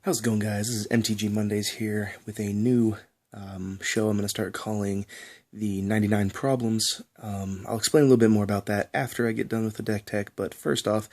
How's it going, guys? This is MTG Mondays here with a new show I'm going to start calling the 99 Problems. I'll explain a little bit more about that after I get done with the deck tech, but first off,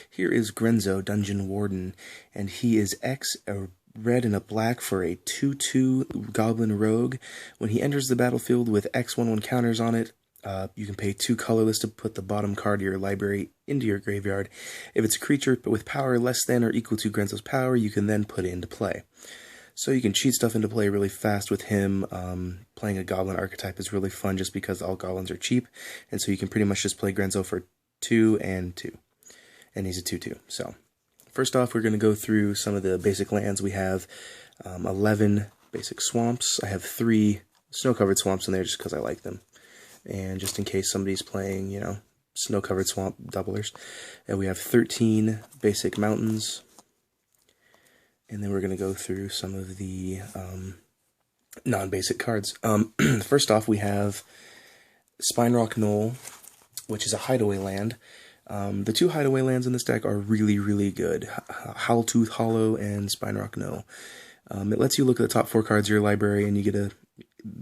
here is Grenzo, Dungeon Warden, and he is X, a red and a black for a 2/2 Goblin Rogue. When he enters the battlefield with X/1/1 counters on it, you can pay 2 colorless to put the bottom card of your library into your graveyard. If it's a creature but with power less than or equal to Grenzo's power, you can then put it into play. So you can cheat stuff into play really fast with him. Playing a goblin archetype is really fun just because all goblins are cheap, and so you can pretty much just play Grenzo for 2 and 2. And he's a 2/2. So first off, we're going to go through some of the basic lands. We have 11 basic swamps. I have 3 snow-covered swamps in there just because I like them. And just in case somebody's playing, snow-covered swamp doublers. And we have 13 basic mountains. And then we're going to go through some of the non-basic cards. First off, we have Spinerock Knoll, which is a hideaway land. The 2 hideaway lands in this deck are really, really good. Howltooth Hollow and Spinerock Knoll. It lets you look at the top 4 cards of your library, and you get to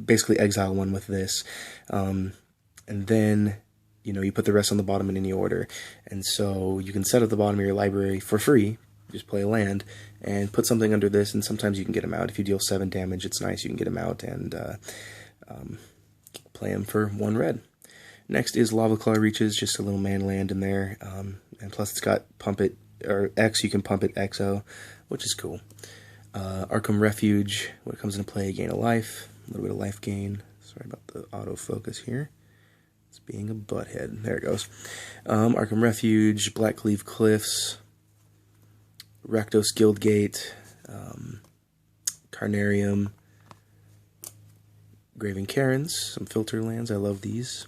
basically exile one with this. And then, you put the rest on the bottom in any order. And so you can set up the bottom of your library for free, just play a land, and put something under this, and sometimes you can get him out. If you deal 7 damage, it's nice, you can get him out and play him for 1 red. Next is Lava Claw Reaches, just a little man land in there, and plus it's got Pump It, or X, you can Pump It XO, which is cool. Arkham Refuge, when it comes into play, gain a life, a little bit of life gain. Sorry about the autofocus here. It's being a butthead. There it goes. Arkham Refuge, Blackleaf Cliffs, Rakdos Guildgate, Carnarium, Graven Cairns, some filter lands, I love these.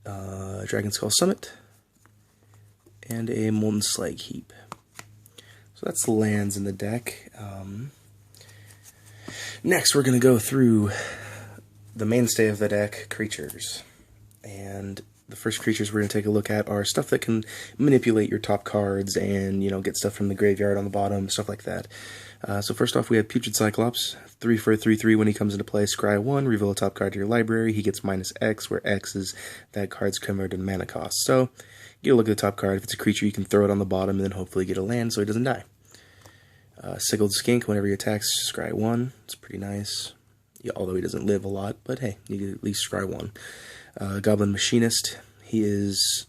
Dragon Skull Summit, and a Molten Slag Heap. So that's the lands in the deck. Next, we're going to go through the mainstay of the deck, creatures. And the first creatures we're going to take a look at are stuff that can manipulate your top cards and, get stuff from the graveyard on the bottom, stuff like that. So first off, we have Putrid Cyclops, 3 for a 3/3. When he comes into play, scry 1, reveal a top card to your library. He gets -X, where X is that card's converted mana cost. So, get a look at the top card. If it's a creature, you can throw it on the bottom and then hopefully get a land so he doesn't die. Sigiled Skink, whenever he attacks, scry 1. It's pretty nice. Yeah, although he doesn't live a lot, but hey, you can at least scry 1. Goblin Machinist, he is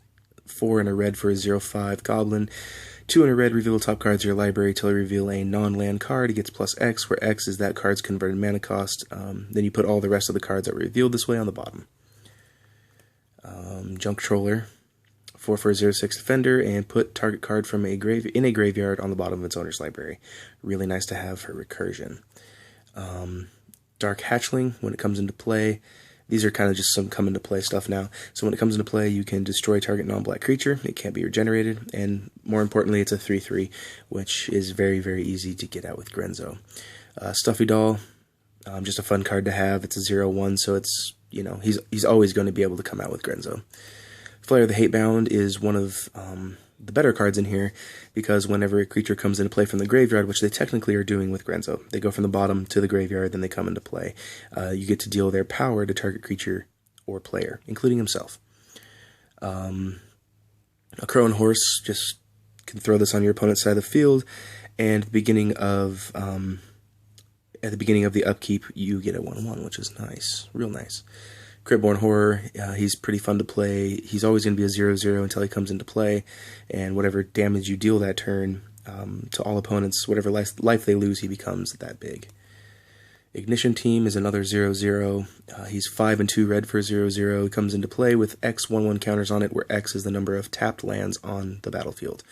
4 and a red for a 0/5 Goblin. 2 and a red, reveal top cards of your library till you reveal a non-land card. He gets +X, where X is that card's converted mana cost. Then you put all the rest of the cards that were revealed this way on the bottom. Junk Troller, 4 for a 0/6 Defender, and put target card from a graveyard on the bottom of its owner's library. Really nice to have for recursion. Dark Hatchling, when it comes into play, these are kind of just some come into play stuff now. So when it comes into play, you can destroy target non-black creature. It can't be regenerated, and more importantly, it's a 3/3, which is very, very easy to get out with Grenzo. Stuffy Doll, just a fun card to have. It's a 0/1, so it's, he's always going to be able to come out with Grenzo. Flare of the Hatebound is one of the better cards in here, because whenever a creature comes into play from the graveyard, which they technically are doing with Grenzo, they go from the bottom to the graveyard, then they come into play. You get to deal their power to target creature or player, including himself. A Crow and Horse, just can throw this on your opponent's side of the field, and at the beginning of the upkeep, you get a 1/1, which is nice, real nice. Cryptborn Horror, he's pretty fun to play. He's always going to be a 0/0 until he comes into play, and whatever damage you deal that turn to all opponents, whatever life they lose, he becomes that big. Ignition Team is another 0/0. He's 5 and 2 red for 0/0. He comes into play with X/1/1 counters on it, where X is the number of tapped lands on the battlefield.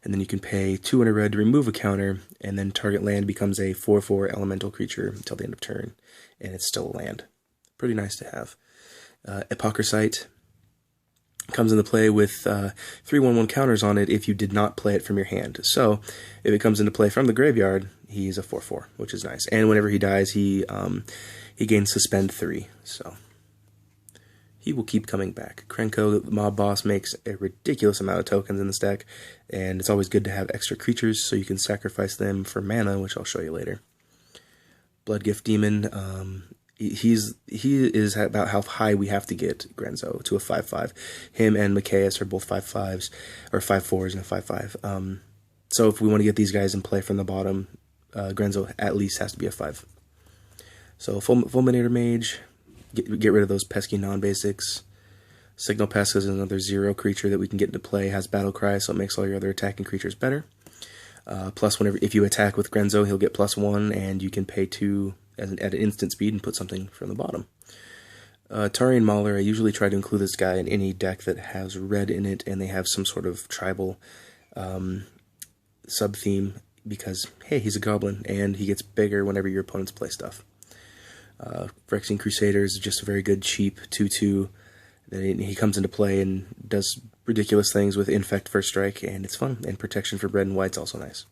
And then you can pay 2 and a red to remove a counter, and then target land becomes a 4/4 elemental creature until the end of turn, and it's still a land. Pretty nice to have. Epocrisite comes into play with 3/1/1 counters on it if you did not play it from your hand. So, if it comes into play from the graveyard, he's a 4/4, which is nice. And whenever he dies, he gains Suspend 3. So, he will keep coming back. Grenzo, the mob boss, makes a ridiculous amount of tokens in this deck, and it's always good to have extra creatures so you can sacrifice them for mana, which I'll show you later. Bloodgift Demon, he is about how high we have to get Grenzo to a 5/5. Him and Mikaeus are both 5/5s, or 5/4s and a 5/5. So if we want to get these guys in play from the bottom, Grenzo at least has to be a 5. So Fulminator Mage, get rid of those pesky non-basics. Signal Pest is another 0 creature that we can get into play, has Battle Cry, so it makes all your other attacking creatures better. Plus, if you attack with Grenzo, he'll get +1, and you can pay 2 at an instant speed and put something from the bottom. Tarian Mauler, I usually try to include this guy in any deck that has red in it, and they have some sort of tribal sub-theme, because, hey, he's a goblin, and he gets bigger whenever your opponents play stuff. Phyrexian Crusaders is just a very good, cheap 2/2. He comes into play and does ridiculous things with Infect First Strike, and it's fun, and Protection for red and white's also nice.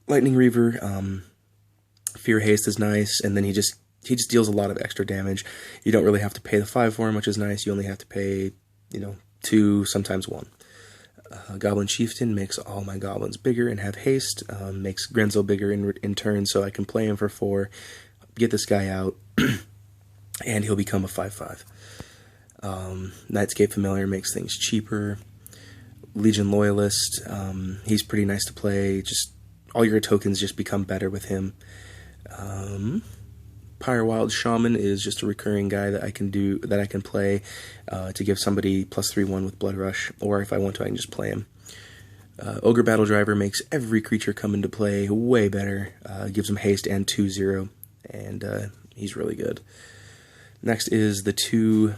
Lightning Reaver, Fear Haste is nice, and then he just deals a lot of extra damage. You don't really have to pay the 5 for him, which is nice. You only have to pay, 2, sometimes 1. Goblin Chieftain makes all my goblins bigger and have haste, makes Grenzo bigger in turn, so I can play him for 4, get this guy out, and he'll become a 5/5. Nightscape Familiar makes things cheaper. Legion Loyalist, he's pretty nice to play. Just all your tokens just become better with him. Pyrewild Shaman is just a recurring guy that I can play to give somebody +3/1 with Blood Rush, or if I want to, I can just play him. Ogre Battle Driver makes every creature come into play way better. Gives him haste and 2/0, and he's really good. Next is the 2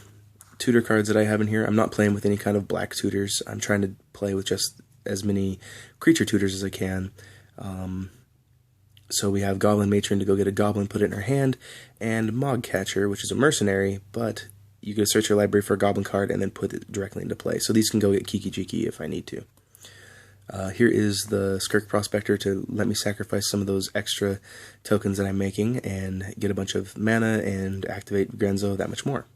tutor cards that I have in here. I'm not playing with any kind of black tutors. I'm trying to play with just as many creature tutors as I can. So we have Goblin Matron to go get a goblin, put it in her hand, and Mogcatcher, which is a mercenary, but you go search your library for a goblin card and then put it directly into play. So these can go get Kiki Jiki if I need to. Here is the Skirk Prospector to let me sacrifice some of those extra tokens that I'm making and get a bunch of mana and activate Grenzo that much more.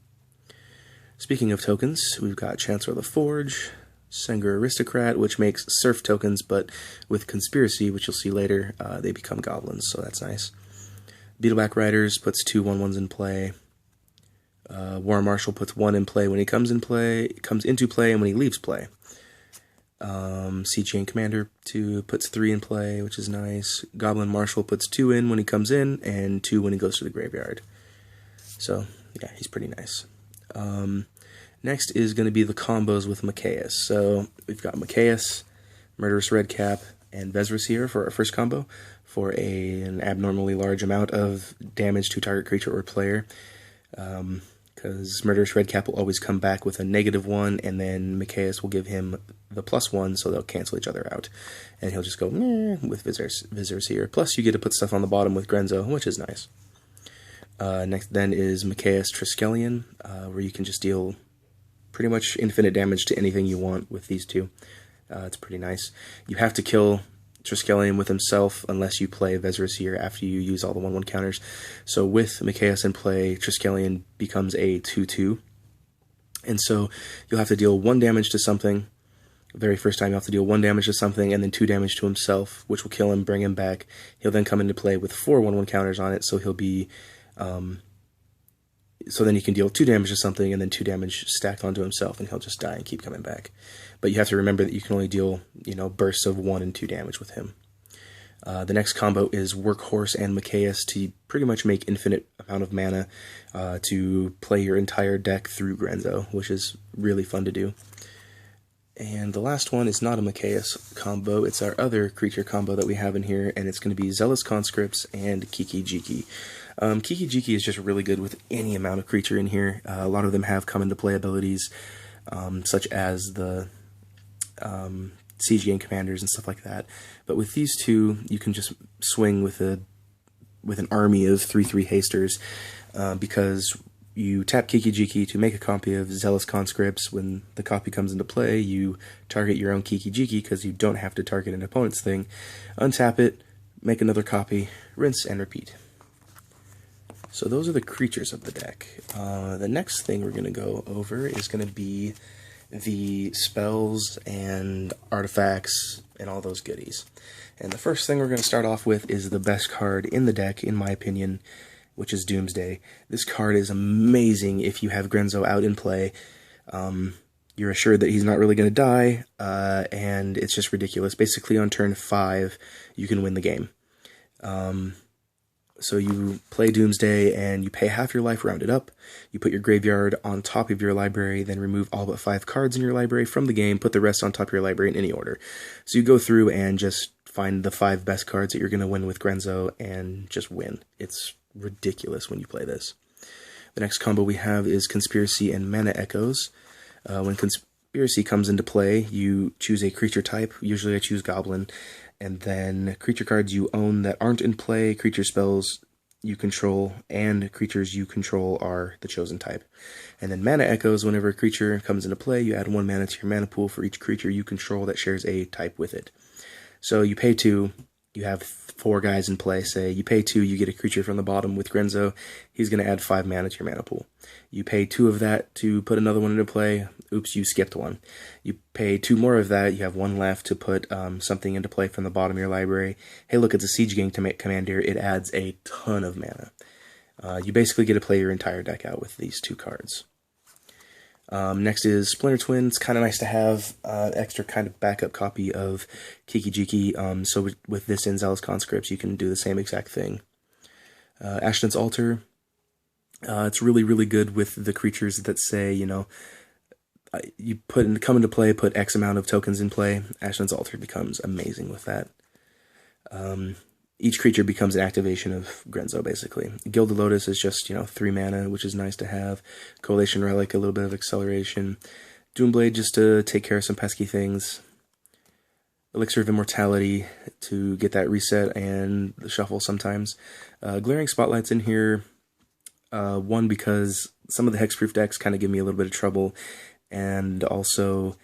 Speaking of tokens, we've got Chancellor of the Forge, Sengir Aristocrat, which makes Surf tokens, but with Conspiracy, which you'll see later, they become goblins, so that's nice. Beetleback Riders puts 2 1/1s in play. War Marshal puts 1 in play when he comes into play, and when he leaves play. Sea Chain Commander puts 3 in play, which is nice. Goblin Marshal puts 2 in when he comes in, and 2 when he goes to the graveyard. So, yeah, he's pretty nice. Next is going to be the combos with Mikaeus. So we've got Mikaeus, Murderous Redcap, and Vezraseer for our first combo for an abnormally large amount of damage to target creature or player. Because Murderous Redcap will always come back with a -1, and then Mikaeus will give him the +1, so they'll cancel each other out. And he'll just go meh with Vezraseer. Plus you get to put stuff on the bottom with Grenzo, which is nice. Next then is Mikaeus Triskelion, where you can just deal pretty much infinite damage to anything you want with these two. It's pretty nice. You have to kill Triskelion with himself unless you play Vezraseer after you use all the 1/1 counters. So with Mikaeus in play, Triskelion becomes a 2/2. And so you'll have to deal 1 damage to something. The very first time you'll have to deal 1 damage to something and then 2 damage to himself, which will kill him, bring him back. He'll then come into play with 4 1/1 counters on it, so he'll be... so then you can deal 2 damage to something and then 2 damage stacked onto himself, and he'll just die and keep coming back. But you have to remember that you can only deal, bursts of 1 and 2 damage with him. The next combo is Workhorse and Mikaeus to pretty much make infinite amount of mana to play your entire deck through Grenzo, which is really fun to do. And the last one is not a Mikaeus combo, it's our other creature combo that we have in here, and it's going to be Zealous Conscripts and Kiki Jiki. Kiki Jiki is just really good with any amount of creature in here. A lot of them have come into play abilities, such as the Siege Gang Commanders and stuff like that. But with these two, you can just swing with an army of 3/3 hasters, because you tap Kiki Jiki to make a copy of Zealous Conscripts. When the copy comes into play, you target your own Kiki Jiki because you don't have to target an opponent's thing. Untap it, make another copy, rinse and repeat. So those are the creatures of the deck. The next thing we're going to go over is going to be the spells and artifacts and all those goodies. And the first thing we're going to start off with is the best card in the deck, in my opinion, which is Doomsday. This card is amazing if you have Grenzo out in play. You're assured that he's not really going to die, and it's just ridiculous. Basically, on turn 5, you can win the game. So you play Doomsday, and you pay half your life rounded up. You put your graveyard on top of your library, then remove all but 5 cards in your library from the game, put the rest on top of your library in any order. So you go through and just find the 5 best cards that you're going to win with Grenzo, and just win. It's ridiculous when you play this. The next combo we have is Conspiracy and Mana Echoes. When Conspiracy comes into play, you choose a creature type. Usually I choose Goblin. And then creature cards you own that aren't in play, creature spells you control, and creatures you control are the chosen type. And then Mana Echoes, whenever a creature comes into play, you add 1 mana to your mana pool for each creature you control that shares a type with it. So you pay 2, you have 4 guys in play, say. You pay 2, you get a creature from the bottom with Grenzo. He's going to add 5 mana to your mana pool. You pay 2 of that to put another one into play. Oops, you skipped 1. You pay 2 more of that, you have 1 left to put something into play from the bottom of your library. Hey, look, it's a Siege Gang commander. It adds a ton of mana. You basically get to play your entire deck out with these 2 cards. Next is Splinter Twin. It's kind of nice to have extra kind of backup copy of Kiki Jiki. So with this in Zealous Conscripts, you can do the same exact thing. Ashton's Altar. It's really, really good with the creatures that say, you know, you come into play, put X amount of tokens in play. Ashton's Altar becomes amazing with that. Each creature becomes an activation of Grenzo, basically. Gilded Lotus is just, you know, 3 mana, which is nice to have. Coalition Relic, a little bit of acceleration. Doomblade, just to take care of some pesky things. Elixir of Immortality, to get that reset and the shuffle sometimes. Glaring Spotlight's in here. One, because some of the hexproof decks kind of give me a little bit of trouble. And also,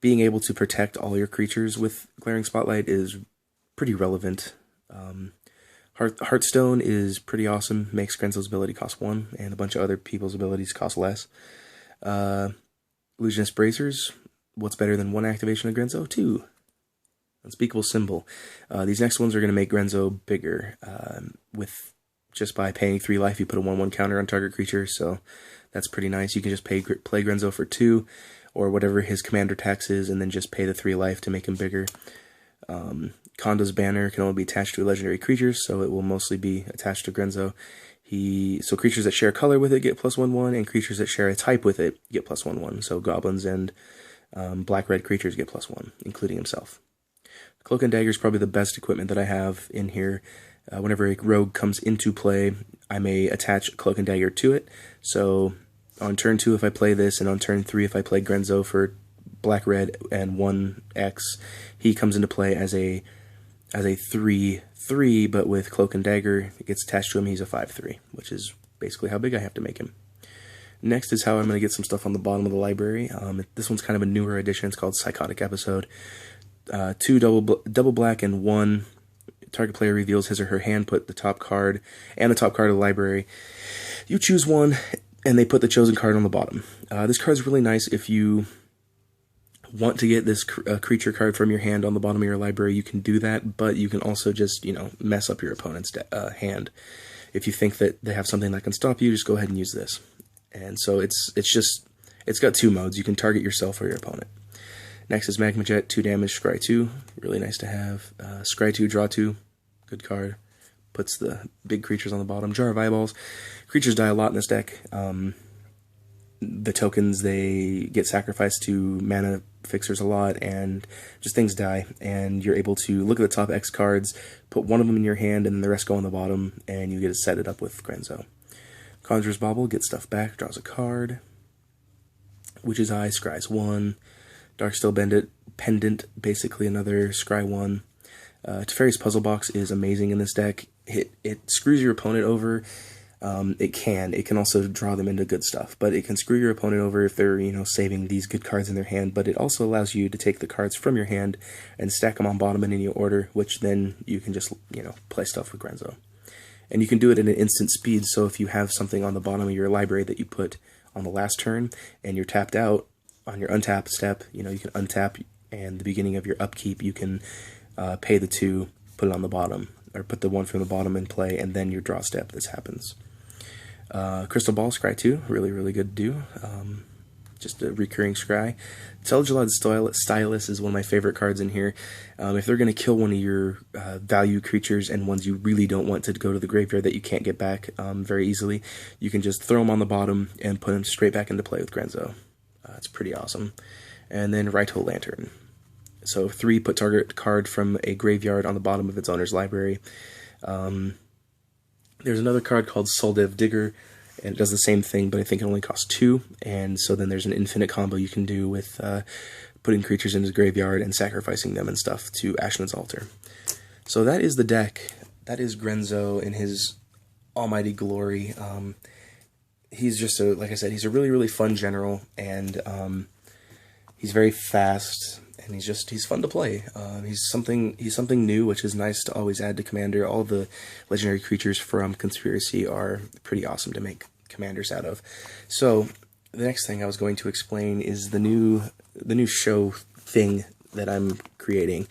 being able to protect all your creatures with Glaring Spotlight is pretty relevant. Heartstone is pretty awesome, makes Grenzo's ability cost 1, and a bunch of other people's abilities cost less. Illusionist Bracers, what's better than 1 activation of Grenzo? 2. Unspeakable Symbol. These next ones are going to make Grenzo bigger. With just by paying 3 life, you put a 1/1 counter on target creature, so that's pretty nice. You can just play Grenzo for 2, or whatever his commander tax is, and then just pay the 3 life to make him bigger. Kondo's Banner can only be attached to legendary creatures, so it will mostly be attached to Grenzo. So creatures that share color with it get +1/1, and creatures that share a type with it get +1/1. So goblins and black-red creatures get +1, including himself. Cloak and Dagger is probably the best equipment that I have in here. Whenever a rogue comes into play, I may attach Cloak and Dagger to it. So on turn 2, if I play this, and on turn 3, if I play Grenzo for black, red, and 1x, he comes into play as a 3/3, but with Cloak and Dagger, it gets attached to him, he's a 5/3, which is basically how big I have to make him. Next is how I'm going to get some stuff on the bottom of the library. This one's kind of a newer edition. It's called Psychotic Episode. 2 double black and 1. Target player reveals his or her hand, put the top card and the top card of the library. You choose one, and they put the chosen card on the bottom. This card's really nice if you want to get this creature card from your hand on the bottom of your library. You can do that, but you can also just, you know, mess up your opponent's hand. If you think that they have something that can stop you, just go ahead and use this. And so it's got 2 modes. You can target yourself or your opponent. Next is Magma Jet, 2 damage, Scry 2. Really nice to have. Scry 2, draw 2. Good card. Puts the big creatures on the bottom. Jar of Eyeballs. Creatures die a lot in this deck. The tokens, they get sacrificed to mana fixers a lot, and just things die. And you're able to look at the top X cards, put one of them in your hand, and then the rest go on the bottom, and you get to set it up with Grenzo. Conjurer's Bauble, gets stuff back, draws a card. Witch's Eye, scries 1. Darksteel Pendant, basically another scry 1. Teferi's Puzzle Box is amazing in this deck. It screws your opponent over. It can also draw them into good stuff, but it can screw your opponent over if they're, you know, saving these good cards in their hand. But it also allows you to take the cards from your hand and stack them on bottom in any order, which then you can just, you know, play stuff with Grenzo. And you can do it at an instant speed, so if you have something on the bottom of your library that you put on the last turn, and you're tapped out, on your untap step, you can untap, and the beginning of your upkeep, you can pay the 2, put it on the bottom, or put the 1 from the bottom in play, and then your draw step, this happens. Crystal Ball, scry 2, really good to do. Just a recurring scry. Telegelad Stylus is one of my favorite cards in here. If they're going to kill one of your value creatures and ones you really don't want to go to the graveyard that you can't get back very easily, you can just throw them on the bottom and put them straight back into play with Grenzo. It's pretty awesome. And then Raito Lantern. So 3, put target card from a graveyard on the bottom of its owner's library. There's another card called Soldev Digger, and it does the same thing, but I think it only costs 2, and so then there's an infinite combo you can do with putting creatures into the graveyard and sacrificing them and stuff to Ashland's Altar. So that is the deck. That is Grenzo in his almighty glory. He's just like I said, he's a really fun general, and he's very fast, and he's fun to play. He's something new, which is nice to always add to Commander. All the legendary creatures from Conspiracy are pretty awesome to make commanders out of. So the next thing I was going to explain is the new show thing that I'm creating.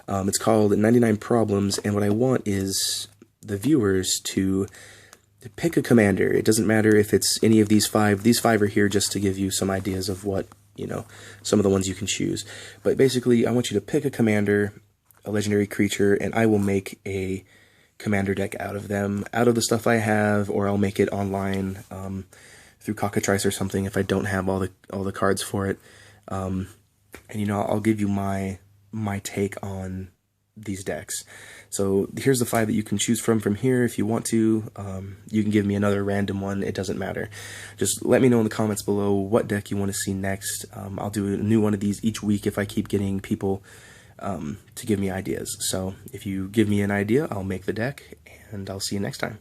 It's called 99 Problems, and what I want is the viewers to pick a commander. It doesn't matter if it's any of these 5. These 5 are here just to give you some ideas of what, some of the ones you can choose. But basically, I want you to pick a commander, a legendary creature, and I will make a commander deck out of them, out of the stuff I have, or I'll make it online through Cockatrice or something if I don't have all the cards for it. And I'll give you my take on these decks. So here's the 5 that you can choose from here if you want to. You can give me another random one, it doesn't matter. Just let me know in the comments below what deck you want to see next. I'll do a new one of these each week if I keep getting people to give me ideas. So if you give me an idea, I'll make the deck, and I'll see you next time.